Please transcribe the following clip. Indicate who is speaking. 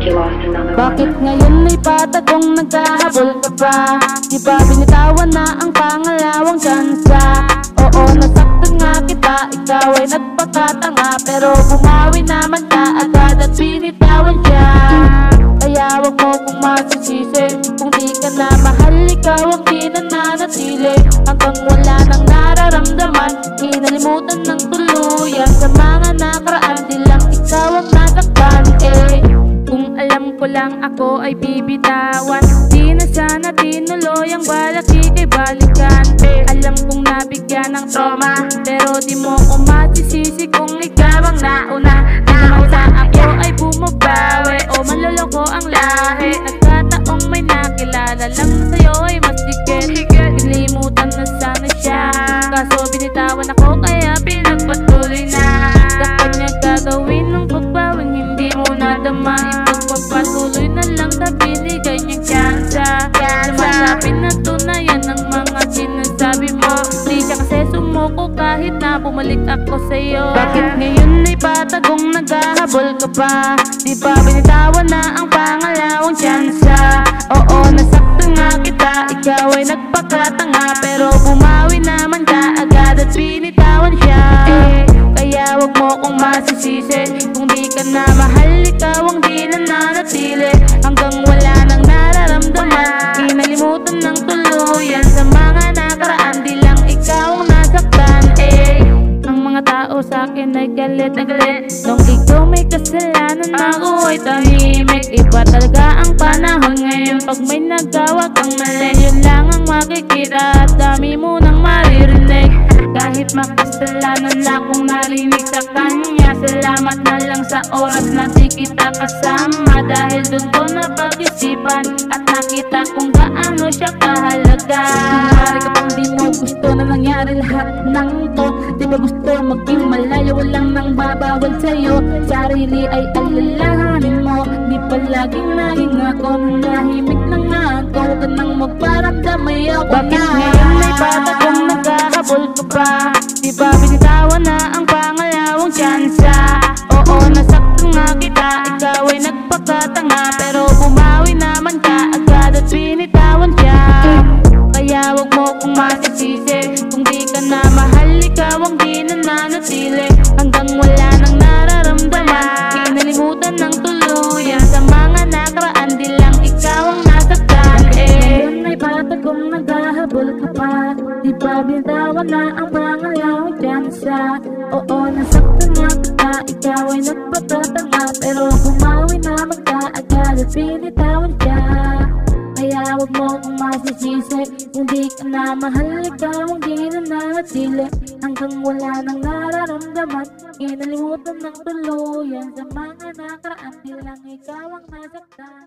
Speaker 1: you lost another
Speaker 2: Bakit
Speaker 1: one.
Speaker 2: ngayon ay patagong naghahabol ka pa? Di ba binitawan na ang pangalawang tsansa? Oo, nasaktan nga kita, ikaw ay nagpakatanga, pero bumawi naman ka agad at binitawan siya. Kaya wag mo kong masisisi, kung di ka na mahal, ikaw ang di nananatili. Hanggang wala nang nararamdaman, inalimutan ng tuluyan. Sa mga nakaraan, di lang ikaw ang nasaktan Kung alam ko lang ako ay bibitawan, di na sana tinuloy ang balak ika'y balikan. Alam kong nabigyan ng trauma, pero di mo ko masisisi kung ikaw ang nauna. Di naman sa ako ay bumabawi o manloloko ang lahi. Nagkataong may nakilala lang na sa'yo ay mas dikit. Nilimutan na sana siya, kaso binitawan ako kaya pinagpatuloy na. Sa kanya gagawin ng pagbawing hindi mo nadama, ipagpapatuloy na lang sa binigay niyang tsansa. Lumalapit na tunayan ng mga sinasabi mo, di siya kasi sumuko kahit na bumalik ako sa'yo. Bakit ngayon ay patagong naghahabol ka pa? Di ba binitawan na ang pangalawang tsansa? Oo, nasaktan nga kita, ikaw ay nagpakatanga, pero bumawi naman ka agad at binitawan siya. Kaya wag mo kong masisisi, kung di ka na mahal, ikaw ang di nananatili. Hanggang wala nang nararamdaman, inalimutan ng tuluyan. Sa mga nakaraan, di lang ikaw ang nasaktan Ang mga tao sa'kin ay galit na galit, nung ikaw may kasalanan, ako ay tahimik. Iba talaga ang panahon ngayon, pag may nagawa kang mali, yun lang ang makikita at dami mo nang maririnig. Kahit makasalanan na kung narinig sa kanya, salamat na lang sa oras na di kita kasama. Dahil doon ko napag-isipan at nakita kung gaano siya kahalaga. Kumari ka pang di mo gusto na nangyari lahat ng to. Di ba gusto maging malayo, walang nang babawal sa'yo. Sarili ay alalahanin mo, di palaging naging ako. Nahimik na nga ako, huwag ka nang magparamdam, ayoko na. Bakit ngayon ay patagong naghahabol ka pa? Di ba binitawan na ang pangalawang tsansa? Oo, nasaktan nga kita, ikaw ay nagpakatanga, pero bumawi naman ka agad at binitawan siya. Kaya wag mo kong masisisi, kung di ka na mahal, ikaw ang di nananatili. Hanggang wala nang nararamdaman, inalimutan ng tuluyan. Sa mga nakaraan, di lang ikaw ang nasaktan Ngayon ay patagong naghahabol ka pa? Di ba binitawan na ang pangalawang tsansa? Oo, nasaktan nga kita, ikaw ay nagpakatanga, pero bumawi naman ka agad at binitawan siya. Kaya wag mo kong masisisi, kung di ka na mahal, ikaw ang di nananatili. Hanggang wala nang nararamdaman, inalimutan ng tuluyan. Sa mga nakaraan, di lang ikaw ang nasaktan.